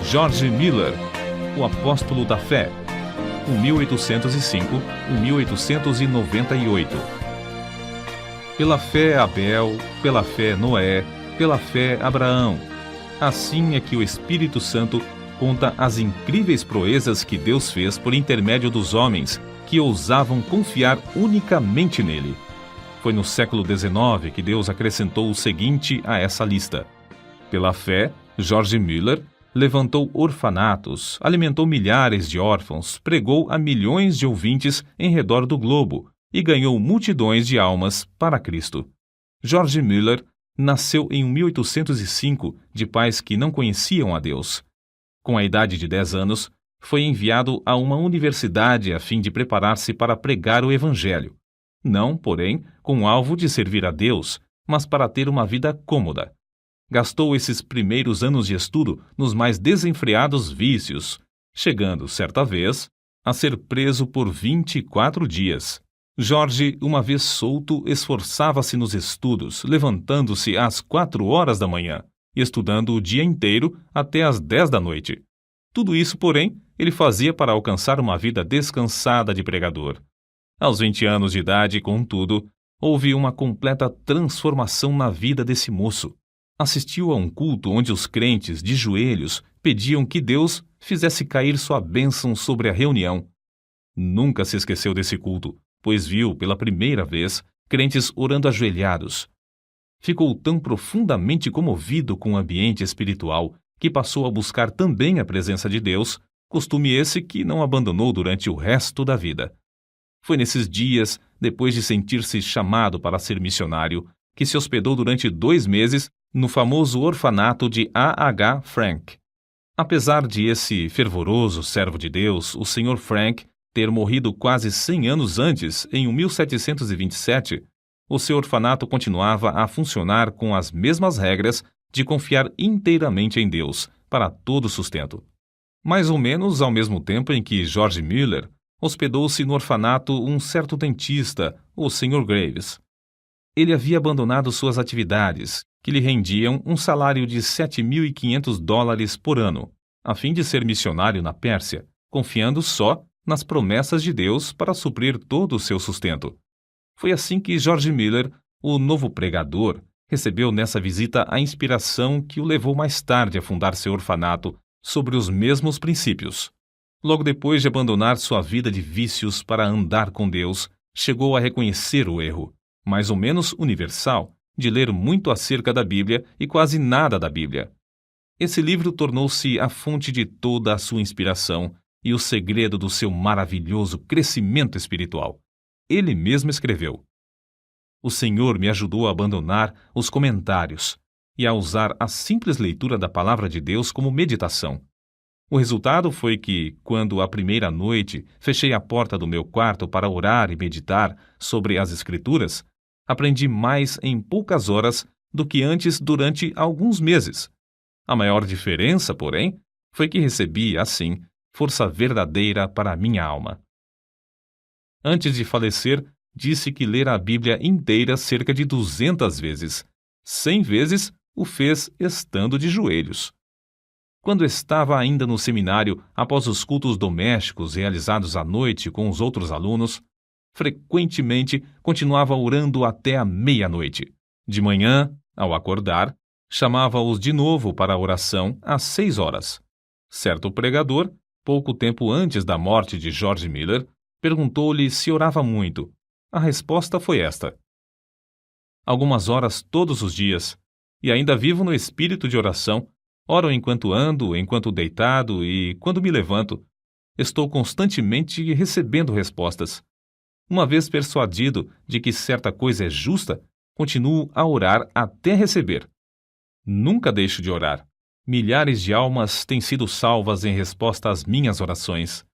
George Miller, o apóstolo da fé, 1805-1898. Pela fé Abel, pela fé Noé, pela fé Abraão. Assim é que o Espírito Santo conta as incríveis proezas que Deus fez por intermédio dos homens que ousavam confiar unicamente nele. Foi no século XIX que Deus acrescentou o seguinte a essa lista. Pela fé, George Miller levantou orfanatos, alimentou milhares de órfãos, pregou a milhões de ouvintes em redor do globo e ganhou multidões de almas para Cristo. George Miller nasceu em 1805 de pais que não conheciam a Deus. Com a idade de 10 anos, foi enviado a uma universidade a fim de preparar-se para pregar o Evangelho. Não, porém, com o alvo de servir a Deus, mas para ter uma vida cômoda. Gastou esses primeiros anos de estudo nos mais desenfreados vícios, chegando, certa vez, a ser preso por 24 dias. Jorge, uma vez solto, esforçava-se nos estudos, levantando-se às 4 horas da manhã, e estudando o dia inteiro até às 10 da noite. Tudo isso, porém, ele fazia para alcançar uma vida descansada de pregador. Aos 20 anos de idade, contudo, houve uma completa transformação na vida desse moço. Assistiu a um culto onde os crentes, de joelhos, pediam que Deus fizesse cair sua bênção sobre a reunião. Nunca se esqueceu desse culto, pois viu, pela primeira vez, crentes orando ajoelhados. Ficou tão profundamente comovido com o ambiente espiritual que passou a buscar também a presença de Deus, costume esse que não abandonou durante o resto da vida. Foi nesses dias, depois de sentir-se chamado para ser missionário, que se hospedou durante 2 meses no famoso orfanato de A.H. Frank. Apesar de esse fervoroso servo de Deus, o Sr. Frank, ter morrido quase 100 anos antes, em 1727, o seu orfanato continuava a funcionar com as mesmas regras de confiar inteiramente em Deus para todo o sustento. Mais ou menos ao mesmo tempo em que George Miller hospedou-se no orfanato um certo dentista, o Sr. Graves. Ele havia abandonado suas atividades, que lhe rendiam um salário de $7.500 por ano, a fim de ser missionário na Pérsia, confiando só nas promessas de Deus para suprir todo o seu sustento. Foi assim que George Miller, o novo pregador, recebeu nessa visita a inspiração que o levou mais tarde a fundar seu orfanato sobre os mesmos princípios. Logo depois de abandonar sua vida de vícios para andar com Deus, chegou a reconhecer o erro, mais ou menos universal, de ler muito acerca da Bíblia e quase nada da Bíblia. Esse livro tornou-se a fonte de toda a sua inspiração e o segredo do seu maravilhoso crescimento espiritual. Ele mesmo escreveu: "O Senhor me ajudou a abandonar os comentários e a usar a simples leitura da Palavra de Deus como meditação. O resultado foi que, quando a primeira noite fechei a porta do meu quarto para orar e meditar sobre as Escrituras, aprendi mais em poucas horas do que antes durante alguns meses. A maior diferença, porém, foi que recebi, assim, força verdadeira para a minha alma." Antes de falecer, disse que lera a Bíblia inteira cerca de 200 vezes. 100 vezes o fez estando de joelhos. Quando estava ainda no seminário, após os cultos domésticos realizados à noite com os outros alunos, frequentemente continuava orando até a meia-noite. De manhã, ao acordar, chamava-os de novo para a oração às 6 horas. Certo pregador, pouco tempo antes da morte de George Miller, perguntou-lhe se orava muito. A resposta foi esta: "Algumas horas todos os dias, e ainda vivo no espírito de oração. Oro enquanto ando, enquanto deitado e quando me levanto. Estou constantemente recebendo respostas. Uma vez persuadido de que certa coisa é justa, continuo a orar até receber. Nunca deixo de orar. Milhares de almas têm sido salvas em resposta às minhas orações.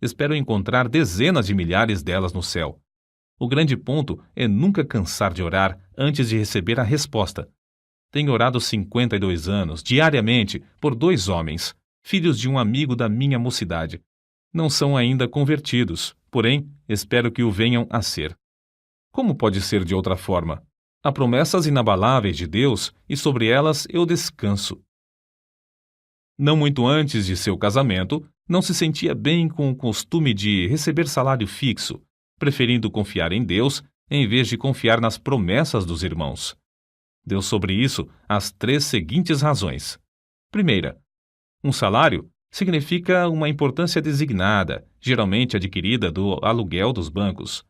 Espero encontrar dezenas de milhares delas no céu. O grande ponto é nunca cansar de orar antes de receber a resposta. Tenho orado 52 anos, diariamente, por 2 homens, filhos de um amigo da minha mocidade. Não são ainda convertidos, porém, espero que o venham a ser. Como pode ser de outra forma? Há promessas inabaláveis de Deus e sobre elas eu descanso. Não muito antes de seu casamento, não se sentia bem com o costume de receber salário fixo, preferindo confiar em Deus em vez de confiar nas promessas dos irmãos. Deu sobre isso as 3 seguintes razões. Primeira, um salário significa uma importância designada, geralmente adquirida do aluguel dos bancos.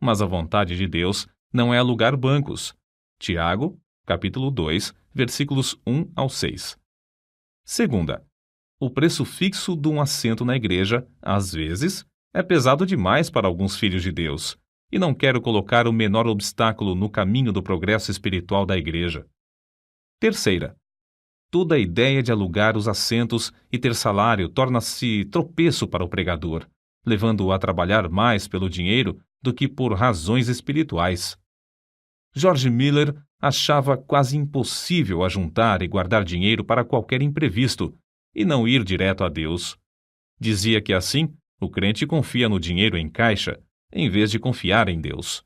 Mas a vontade de Deus não é alugar bancos. Tiago, capítulo 2, versículos 1 ao 6. Segunda, o preço fixo de um assento na igreja, às vezes, é pesado demais para alguns filhos de Deus, e não quero colocar o menor obstáculo no caminho do progresso espiritual da igreja. Terceira, toda a ideia de alugar os assentos e ter salário torna-se tropeço para o pregador, levando-o a trabalhar mais pelo dinheiro do que por razões espirituais. George Miller achava quase impossível ajuntar e guardar dinheiro para qualquer imprevisto e não ir direto a Deus. Dizia que assim o crente confia no dinheiro em caixa, em vez de confiar em Deus.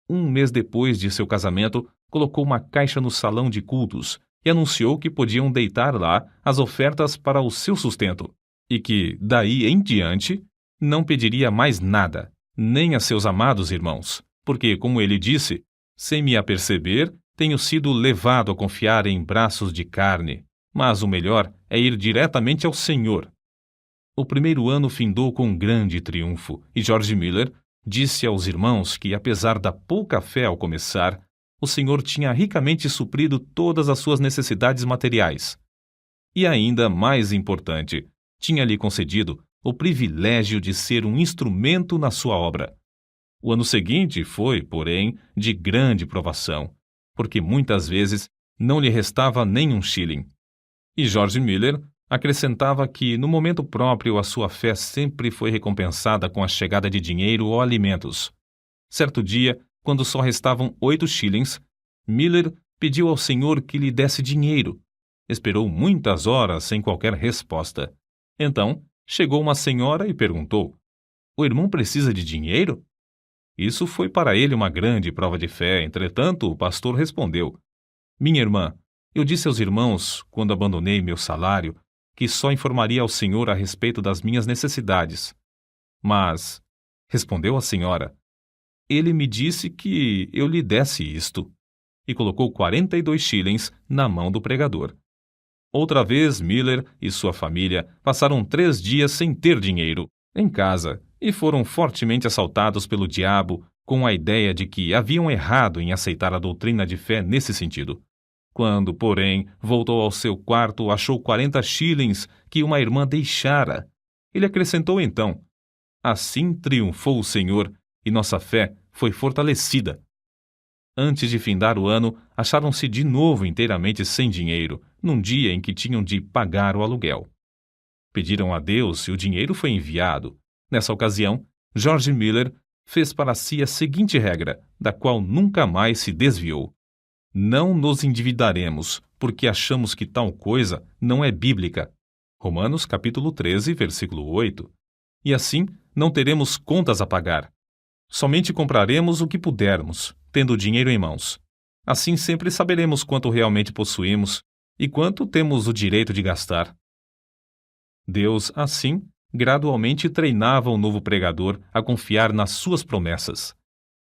1 mês depois de seu casamento, colocou uma caixa no salão de cultos e anunciou que podiam deitar lá as ofertas para o seu sustento, e que, daí em diante, não pediria mais nada, nem a seus amados irmãos, porque, como ele disse, sem me aperceber, tenho sido levado a confiar em braços de carne, mas o melhor é ir diretamente ao Senhor. O primeiro ano findou com um grande triunfo, e George Miller disse aos irmãos que, apesar da pouca fé ao começar, o Senhor tinha ricamente suprido todas as suas necessidades materiais. E ainda mais importante, tinha-lhe concedido o privilégio de ser um instrumento na sua obra. O ano seguinte foi, porém, de grande provação, porque muitas vezes não lhe restava nem um shilling. E George Miller acrescentava que, no momento próprio, a sua fé sempre foi recompensada com a chegada de dinheiro ou alimentos. Certo dia, quando só restavam 8 shillings, Miller pediu ao Senhor que lhe desse dinheiro. Esperou muitas horas sem qualquer resposta. Então, chegou uma senhora e perguntou: "O irmão precisa de dinheiro?" Isso foi para ele uma grande prova de fé. Entretanto, o pastor respondeu: "Minha irmã, eu disse aos irmãos, quando abandonei meu salário, que só informaria ao Senhor a respeito das minhas necessidades. Mas", respondeu a senhora, "ele me disse que eu lhe desse isto." E colocou 42 shillings na mão do pregador. Outra vez, Miller e sua família passaram 3 dias sem ter dinheiro em casa e foram fortemente assaltados pelo diabo com a ideia de que haviam errado em aceitar a doutrina de fé nesse sentido. Quando, porém, voltou ao seu quarto, achou 40 shillings que uma irmã deixara. Ele acrescentou então: "Assim triunfou o Senhor e nossa fé foi fortalecida." Antes de findar o ano, acharam-se de novo inteiramente sem dinheiro, num dia em que tinham de pagar o aluguel. Pediram a Deus e o dinheiro foi enviado. Nessa ocasião, George Miller fez para si a seguinte regra, da qual nunca mais se desviou: "Não nos endividaremos, porque achamos que tal coisa não é bíblica." Romanos capítulo 13, versículo 8. E assim, não teremos contas a pagar. Somente compraremos o que pudermos, tendo o dinheiro em mãos. Assim sempre saberemos quanto realmente possuímos e quanto temos o direito de gastar. Deus, assim, gradualmente treinava o novo pregador a confiar nas suas promessas.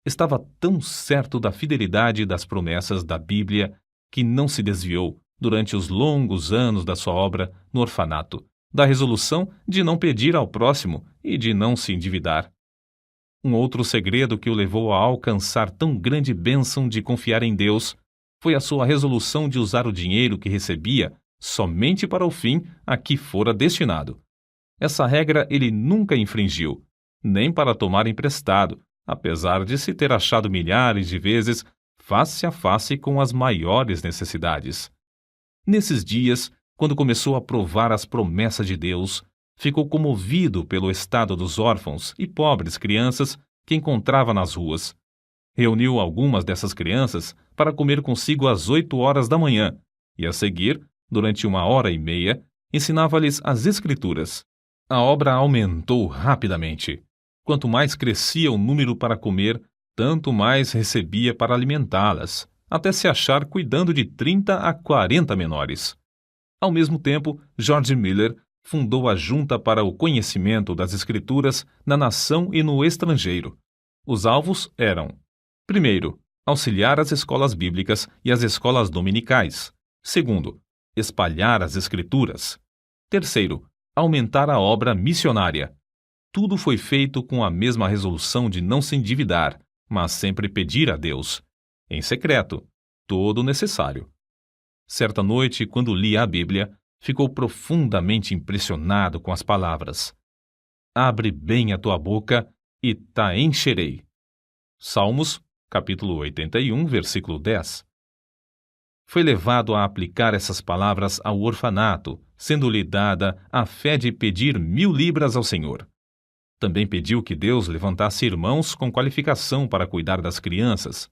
Estava tão certo da fidelidade das promessas da Bíblia que não se desviou, durante os longos anos da sua obra no orfanato, da resolução de não pedir ao próximo e de não se endividar. Um outro segredo que o levou a alcançar tão grande bênção de confiar em Deus foi a sua resolução de usar o dinheiro que recebia somente para o fim a que fora destinado. Essa regra ele nunca infringiu, nem para tomar emprestado, apesar de se ter achado milhares de vezes face a face com as maiores necessidades. Nesses dias, quando começou a provar as promessas de Deus, ficou comovido pelo estado dos órfãos e pobres crianças que encontrava nas ruas. Reuniu algumas dessas crianças para comer consigo às 8 horas da manhã e, a seguir, durante 1h30, ensinava-lhes as Escrituras. A obra aumentou rapidamente. Quanto mais crescia o número para comer, tanto mais recebia para alimentá-las, até se achar cuidando de 30 a 40 menores. Ao mesmo tempo, George Miller fundou a Junta para o Conhecimento das Escrituras na nação e no estrangeiro. Os alvos eram: primeiro, auxiliar as escolas bíblicas e as escolas dominicais. Segundo, espalhar as Escrituras. Terceiro, aumentar a obra missionária. Tudo foi feito com a mesma resolução de não se endividar, mas sempre pedir a Deus, em secreto, todo o necessário. Certa noite, quando lia a Bíblia, ficou profundamente impressionado com as palavras: abre bem a tua boca e ta encherei. Salmos, capítulo 81, versículo 10. Foi levado a aplicar essas palavras ao orfanato, sendo-lhe dada a fé de pedir 1.000 libras ao Senhor. Também pediu que Deus levantasse irmãos com qualificação para cuidar das crianças.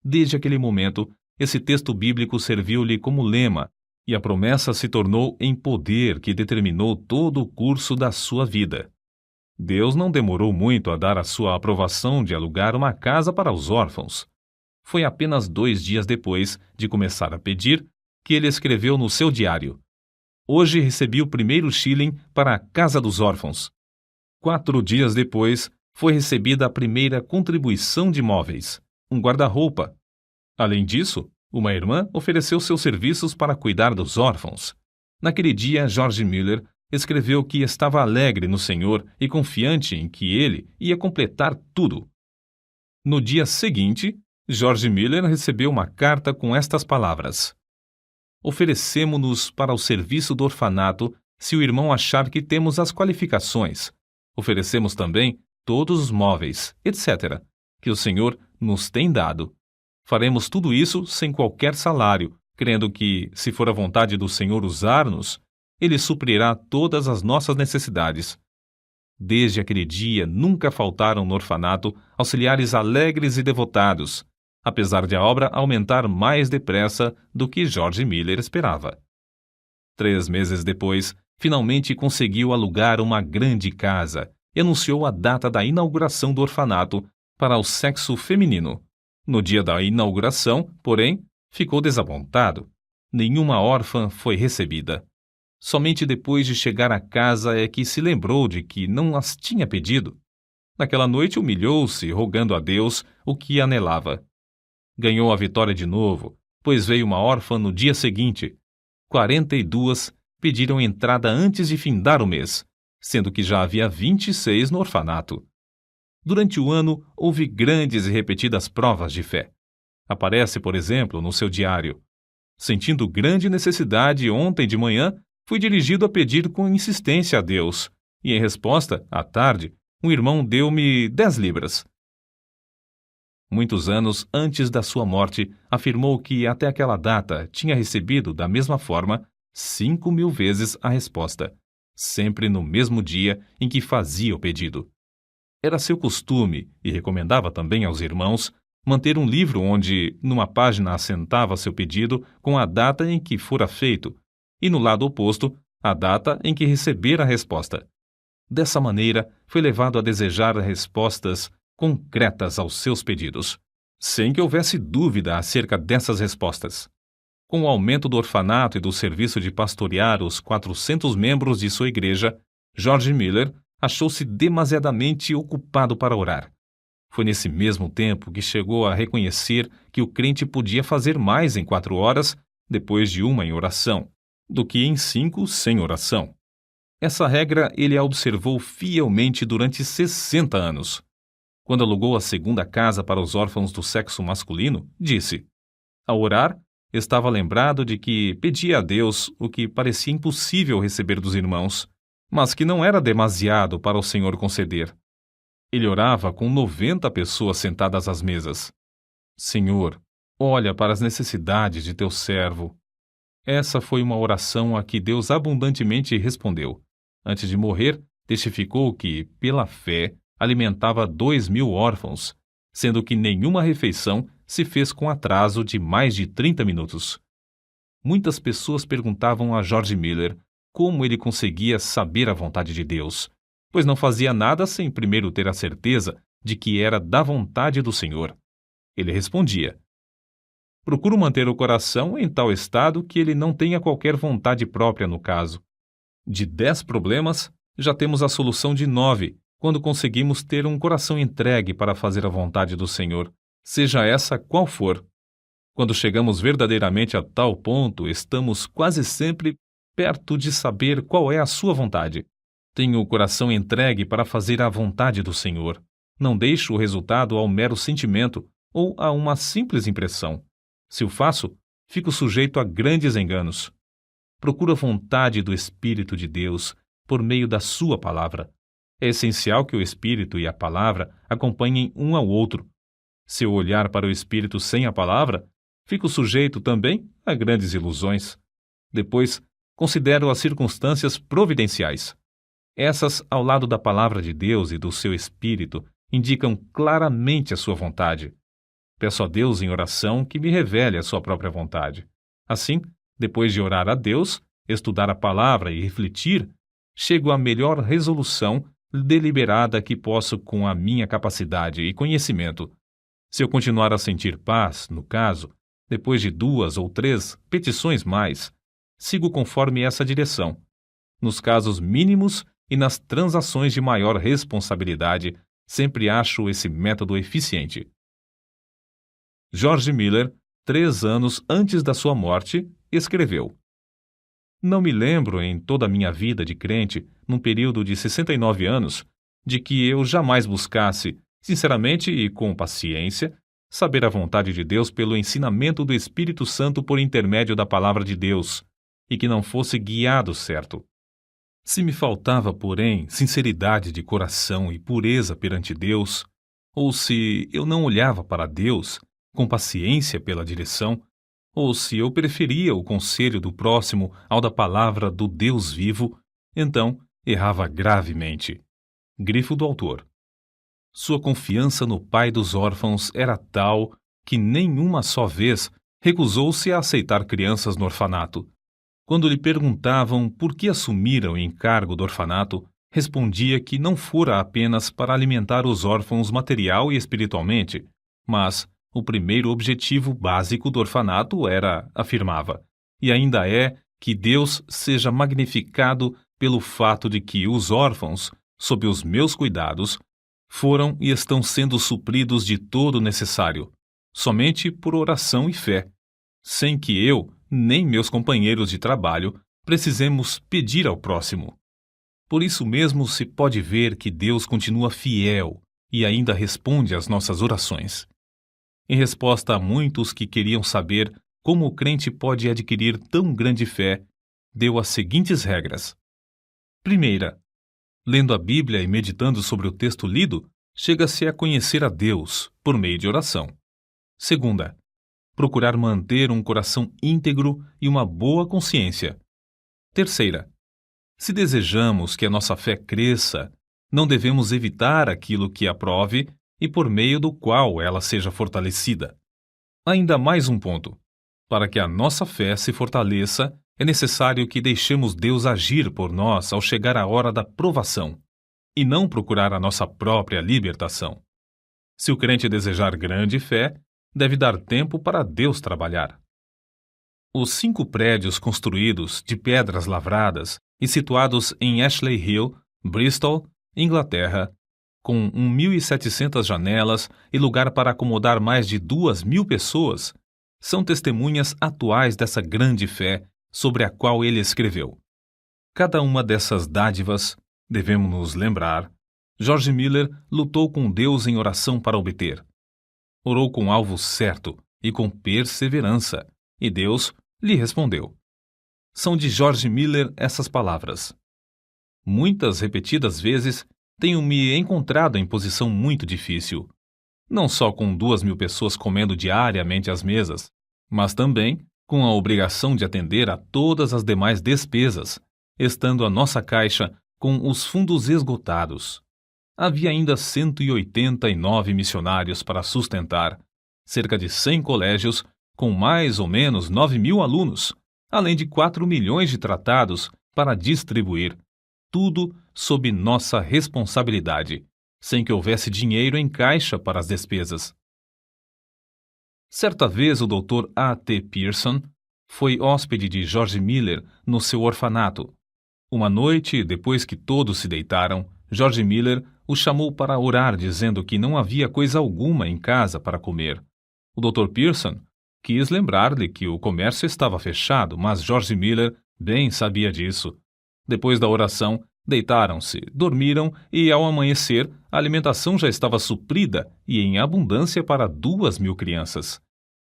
Desde aquele momento, esse texto bíblico serviu-lhe como lema, e a promessa se tornou em poder que determinou todo o curso da sua vida. Deus não demorou muito a dar a sua aprovação de alugar uma casa para os órfãos. Foi apenas 2 dias depois de começar a pedir que ele escreveu no seu diário: hoje recebi o primeiro shilling para a Casa dos Órfãos. 4 dias depois, foi recebida a primeira contribuição de móveis, um guarda-roupa. Além disso, uma irmã ofereceu seus serviços para cuidar dos órfãos. Naquele dia, George Miller escreveu que estava alegre no Senhor e confiante em que ele ia completar tudo. No dia seguinte, George Miller recebeu uma carta com estas palavras: oferecemo-nos para o serviço do orfanato se o irmão achar que temos as qualificações. Oferecemos também todos os móveis, etc., que o Senhor nos tem dado. Faremos tudo isso sem qualquer salário, crendo que, se for a vontade do Senhor usar-nos, Ele suprirá todas as nossas necessidades. Desde aquele dia, nunca faltaram no orfanato auxiliares alegres e devotados, apesar de a obra aumentar mais depressa do que George Miller esperava. 3 meses depois, finalmente conseguiu alugar uma grande casa e anunciou a data da inauguração do orfanato para o sexo feminino. No dia da inauguração, porém, ficou desapontado. Nenhuma órfã foi recebida. Somente depois de chegar à casa é que se lembrou de que não as tinha pedido. Naquela noite humilhou-se, rogando a Deus o que anelava. Ganhou a vitória de novo, pois veio uma órfã no dia seguinte. 42 pediram entrada antes de findar o mês, sendo que já havia 26 no orfanato. Durante o ano, houve grandes e repetidas provas de fé. Aparece, por exemplo, no seu diário: sentindo grande necessidade ontem de manhã, fui dirigido a pedir com insistência a Deus, e em resposta, à tarde, um irmão deu-me 10 libras. Muitos anos antes da sua morte, afirmou que até aquela data tinha recebido, da mesma forma, 5.000 vezes a resposta, sempre no mesmo dia em que fazia o pedido. Era seu costume, e recomendava também aos irmãos, manter um livro onde, numa página, assentava seu pedido com a data em que fora feito, e no lado oposto, a data em que recebera a resposta. Dessa maneira, foi levado a desejar respostas concretas aos seus pedidos, sem que houvesse dúvida acerca dessas respostas. Com o aumento do orfanato e do serviço de pastorear os 400 membros de sua igreja, George Miller achou-se demasiadamente ocupado para orar. Foi nesse mesmo tempo que chegou a reconhecer que o crente podia fazer mais em 4 horas, depois de uma em oração, do que em 5 sem oração. Essa regra ele a observou fielmente durante 60 anos. Quando alugou a segunda casa para os órfãos do sexo masculino, disse: ao orar, estava lembrado de que pedia a Deus o que parecia impossível receber dos irmãos, mas que não era demasiado para o Senhor conceder. Ele orava com 90 pessoas sentadas às mesas. Senhor, olha para as necessidades de teu servo. Essa foi uma oração a que Deus abundantemente respondeu. Antes de morrer, testificou que, pela fé, alimentava 2.000 órfãos, sendo que nenhuma refeição se fez com atraso de mais de 30 minutos. Muitas pessoas perguntavam a George Miller como ele conseguia saber a vontade de Deus, pois não fazia nada sem primeiro ter a certeza de que era da vontade do Senhor. Ele respondia: Procuro manter o coração em tal estado que ele não tenha qualquer vontade própria no caso. De 10 problemas, já temos a solução de 9, quando conseguimos ter um coração entregue para fazer a vontade do Senhor, seja essa qual for. Quando chegamos verdadeiramente a tal ponto, estamos quase sempre perto de saber qual é a sua vontade. Tenho o coração entregue para fazer a vontade do Senhor. Não deixo o resultado ao mero sentimento ou a uma simples impressão. Se o faço, fico sujeito a grandes enganos. Procuro a vontade do Espírito de Deus por meio da sua palavra. É essencial que o Espírito e a palavra acompanhem um ao outro. Se eu olhar para o Espírito sem a palavra, fico sujeito também a grandes ilusões. Depois, considero as circunstâncias providenciais. Essas, ao lado da palavra de Deus e do seu Espírito, indicam claramente a sua vontade. Peço a Deus em oração que me revele a sua própria vontade. Assim, depois de orar a Deus, estudar a palavra e refletir, chego à melhor resolução deliberada que posso com a minha capacidade e conhecimento. Se eu continuar a sentir paz, no caso, depois de 2 ou 3 petições mais, sigo conforme essa direção. Nos casos mínimos e nas transações de maior responsabilidade, sempre acho esse método eficiente. George Miller, 3 anos antes da sua morte, escreveu: Não me lembro em toda a minha vida de crente, num período de 69 anos, de que eu jamais buscasse, sinceramente e com paciência, saber a vontade de Deus pelo ensinamento do Espírito Santo por intermédio da palavra de Deus, e que não fosse guiado certo. Se me faltava, porém, sinceridade de coração e pureza perante Deus, ou se eu não olhava para Deus com paciência pela direção, ou se eu preferia o conselho do próximo ao da palavra do Deus vivo, então errava gravemente. Grifo do autor. Sua confiança no pai dos órfãos era tal que nenhuma só vez recusou-se a aceitar crianças no orfanato. Quando lhe perguntavam por que assumira o encargo do orfanato, respondia que não fora apenas para alimentar os órfãos material e espiritualmente, mas o primeiro objetivo básico do orfanato era, afirmava, e ainda é, que Deus seja magnificado pelo fato de que os órfãos, sob os meus cuidados, foram e estão sendo supridos de todo o necessário, somente por oração e fé, sem que eu, nem meus companheiros de trabalho, precisemos pedir ao próximo. Por isso mesmo se pode ver que Deus continua fiel e ainda responde às nossas orações. Em resposta a muitos que queriam saber como o crente pode adquirir tão grande fé, deu as seguintes regras. Primeira, lendo a Bíblia e meditando sobre o texto lido, chega-se a conhecer a Deus por meio de oração. Segunda, procurar manter um coração íntegro e uma boa consciência. Terceira, se desejamos que a nossa fé cresça, não devemos evitar aquilo que a prove e por meio do qual ela seja fortalecida. Ainda mais um ponto. Para que a nossa fé se fortaleça, é necessário que deixemos Deus agir por nós ao chegar a hora da provação, e não procurar a nossa própria libertação. Se o crente desejar grande fé, deve dar tempo para Deus trabalhar. Os 5 prédios construídos de pedras lavradas e situados em Ashley Hill, Bristol, Inglaterra, com 1.700 janelas e lugar para acomodar mais de 2.000 pessoas, são testemunhas atuais dessa grande fé sobre a qual ele escreveu. Cada uma dessas dádivas, devemos nos lembrar, George Miller lutou com Deus em oração para obter. Orou com alvo certo e com perseverança, e Deus lhe respondeu. São de George Miller essas palavras. Muitas repetidas vezes tenho me encontrado em posição muito difícil, não só com 2.000 pessoas comendo diariamente às mesas, mas também com a obrigação de atender a todas as demais despesas, estando a nossa caixa com os fundos esgotados. Havia ainda 189 missionários para sustentar, cerca de 100 colégios com mais ou menos 9.000 alunos, além de 4 milhões de tratados para distribuir, tudo sob nossa responsabilidade, sem que houvesse dinheiro em caixa para as despesas. Certa vez o Dr. A.T. Pierson foi hóspede de George Miller no seu orfanato. Uma noite, depois que todos se deitaram, George Miller o chamou para orar, dizendo que não havia coisa alguma em casa para comer. O Dr. Pierson quis lembrar-lhe que o comércio estava fechado, mas George Miller bem sabia disso. Depois da oração, deitaram-se, dormiram e, ao amanhecer, a alimentação já estava suprida e em abundância para 2.000 crianças.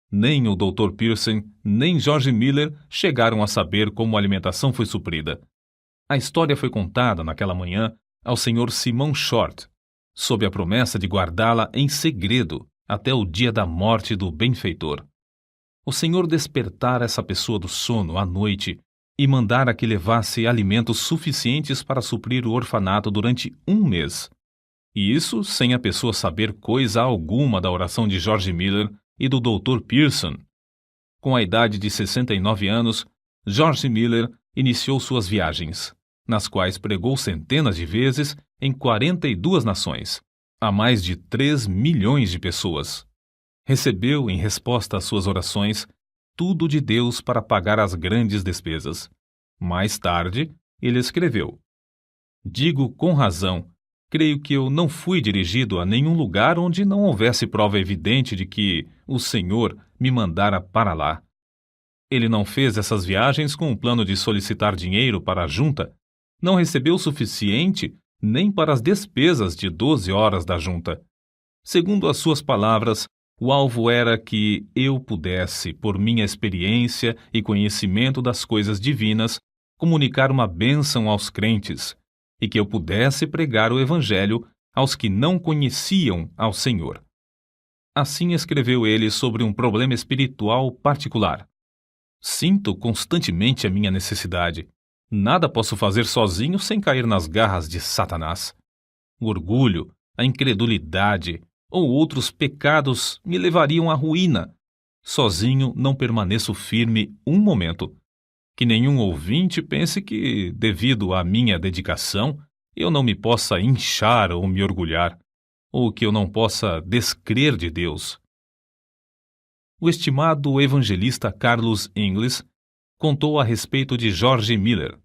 Nem o Dr. Pierson, nem George Miller chegaram a saber como a alimentação foi suprida. A história foi contada naquela manhã ao Sr. Simon Short, sob a promessa de guardá-la em segredo até o dia da morte do benfeitor. O Senhor despertara essa pessoa do sono à noite e mandara que levasse alimentos suficientes para suprir o orfanato durante 1 mês. E isso sem a pessoa saber coisa alguma da oração de George Miller e do Dr. Pierson. Com a idade de 69 anos, George Miller iniciou suas viagens, nas quais pregou centenas de vezes em 42 nações, a mais de 3 milhões de pessoas. Recebeu, em resposta às suas orações, tudo de Deus para pagar as grandes despesas. Mais tarde, ele escreveu: "Digo com razão, creio que eu não fui dirigido a nenhum lugar onde não houvesse prova evidente de que o Senhor me mandara para lá." Ele não fez essas viagens com o plano de solicitar dinheiro para a junta, não recebeu o suficiente nem para as despesas de 12 horas da junta. Segundo as suas palavras, o alvo era que eu pudesse, por minha experiência e conhecimento das coisas divinas, comunicar uma bênção aos crentes, e que eu pudesse pregar o Evangelho aos que não conheciam ao Senhor. Assim escreveu ele sobre um problema espiritual particular. Sinto constantemente a minha necessidade. Nada posso fazer sozinho sem cair nas garras de Satanás. O orgulho, a incredulidade ou outros pecados me levariam à ruína. Sozinho não permaneço firme um momento. Que nenhum ouvinte pense que, devido à minha dedicação, eu não me possa inchar ou me orgulhar, ou que eu não possa descrer de Deus. O estimado evangelista Carlos Ingles contou a respeito de George Miller.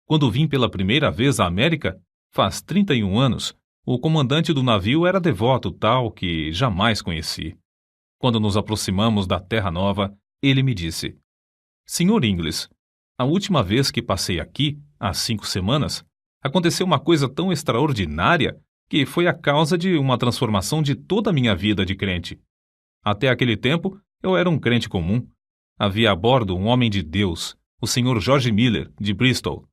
Quando vim pela primeira vez à América, faz 31 anos, o comandante do navio era devoto tal que jamais conheci. Quando nos aproximamos da Terra Nova, ele me disse: "Senhor Ingles, a última vez que passei aqui, há 5 semanas, aconteceu uma coisa tão extraordinária que foi a causa de uma transformação de toda a minha vida de crente. Até aquele tempo, eu era um crente comum. Havia a bordo um homem de Deus, o Sr. George Miller, de Bristol.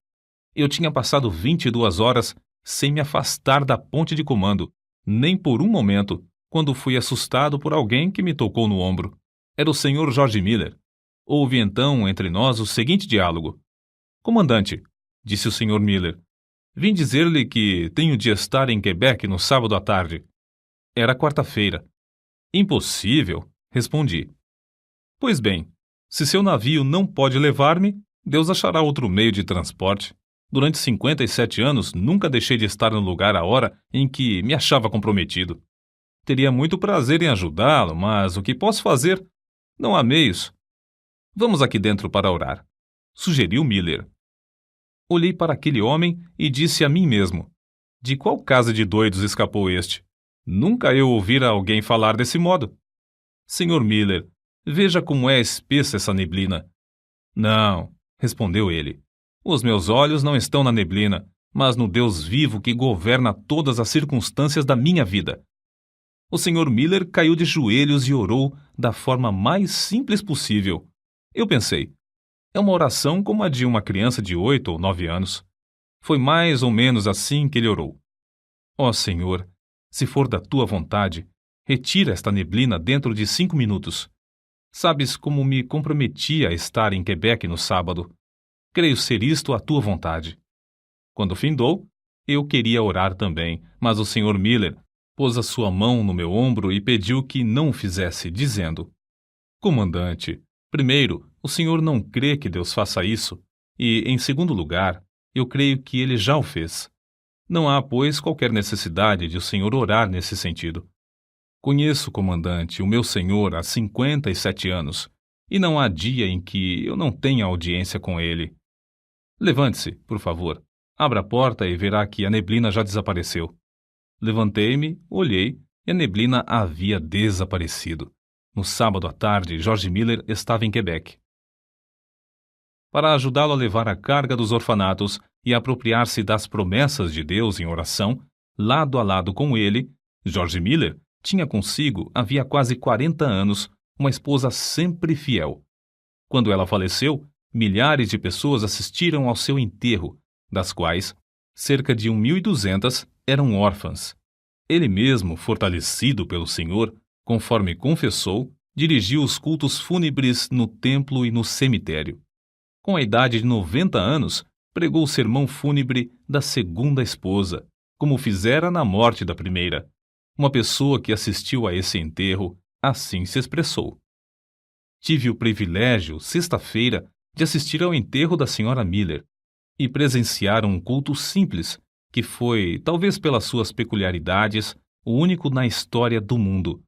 Eu tinha passado 22 horas sem me afastar da ponte de comando, nem por um momento, quando fui assustado por alguém que me tocou no ombro. Era o Sr. George Miller. Houve então entre nós o seguinte diálogo: 'Comandante', disse o Sr. Miller, 'vim dizer-lhe que tenho de estar em Quebec no sábado à tarde.' Era quarta-feira. 'Impossível', respondi. 'Pois bem, se seu navio não pode levar-me, Deus achará outro meio de transporte. Durante 57 anos, nunca deixei de estar no lugar à hora em que me achava comprometido. Teria muito prazer em ajudá-lo, mas o que posso fazer? Não há meios. Vamos aqui dentro para orar', sugeriu Miller. Olhei para aquele homem e disse a mim mesmo: de qual casa de doidos escapou este? Nunca eu ouvira alguém falar desse modo. Senhor Miller, veja como é espessa essa neblina. Não, respondeu ele. Os meus olhos não estão na neblina, mas no Deus vivo que governa todas as circunstâncias da minha vida. O Sr. Miller caiu de joelhos e orou da forma mais simples possível. Eu pensei, é uma oração como a de uma criança de 8 ou 9 anos. Foi mais ou menos assim que ele orou. Ó Senhor, se for da tua vontade, retira esta neblina dentro de 5 minutos. Sabes como me comprometi a estar em Quebec no sábado. Creio ser isto a tua vontade. Quando findou, eu queria orar também, mas o Sr. Miller pôs a sua mão no meu ombro e pediu que não o fizesse, dizendo: Comandante, primeiro, o senhor não crê que Deus faça isso, e, em segundo lugar, eu creio que ele já o fez. Não há, pois, qualquer necessidade de o senhor orar nesse sentido. Conheço, comandante, o meu senhor há 57 anos, e não há dia em que eu não tenha audiência com ele. Levante-se, por favor. Abra a porta e verá que a neblina já desapareceu. Levantei-me, olhei, e a neblina havia desaparecido. No sábado à tarde, George Miller estava em Quebec. Para ajudá-lo a levar a carga dos orfanatos e apropriar-se das promessas de Deus em oração, lado a lado com ele, George Miller tinha consigo, havia quase 40 anos, uma esposa sempre fiel. Quando ela faleceu, milhares de pessoas assistiram ao seu enterro, das quais cerca de 1.200 eram órfãs. Ele mesmo, fortalecido pelo Senhor, conforme confessou, dirigiu os cultos fúnebres no templo e no cemitério. Com a idade de 90 anos, pregou o sermão fúnebre da segunda esposa, como fizera na morte da primeira. Uma pessoa que assistiu a esse enterro assim se expressou: tive o privilégio, sexta-feira, de assistir ao enterro da senhora Miller e presenciar um culto simples, que foi, talvez pelas suas peculiaridades, o único na história do mundo.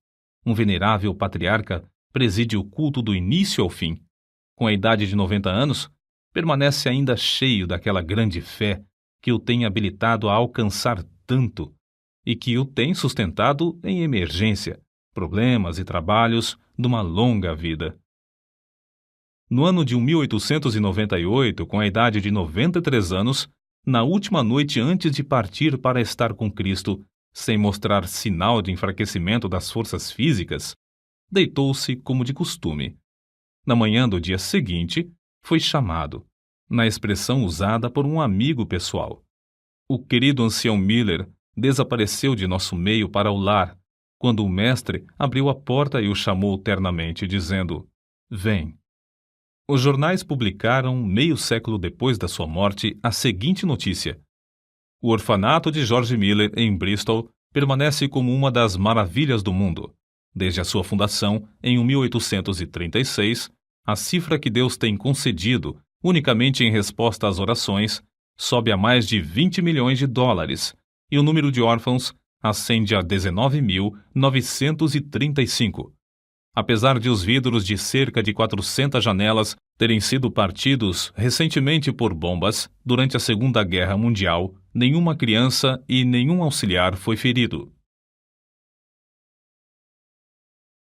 Um venerável patriarca preside o culto do início ao fim. Com a idade de 90 anos, permanece ainda cheio daquela grande fé que o tem habilitado a alcançar tanto e que o tem sustentado em emergência, problemas e trabalhos de uma longa vida. No ano de 1898, com a idade de 93 anos, na última noite antes de partir para estar com Cristo, sem mostrar sinal de enfraquecimento das forças físicas, deitou-se como de costume. Na manhã do dia seguinte, foi chamado, na expressão usada por um amigo pessoal. O querido ancião Miller desapareceu de nosso meio para o lar, quando o mestre abriu a porta e o chamou ternamente, dizendo: "Vem." Os jornais publicaram, meio século depois da sua morte, a seguinte notícia: o orfanato de George Miller, em Bristol, permanece como uma das maravilhas do mundo. Desde a sua fundação, em 1836, a cifra que Deus tem concedido, unicamente em resposta às orações, sobe a mais de 20 milhões de dólares, e o número de órfãos ascende a 19.935. Apesar de os vidros de cerca de 400 janelas terem sido partidos recentemente por bombas, durante a Segunda Guerra Mundial, nenhuma criança e nenhum auxiliar foi ferido.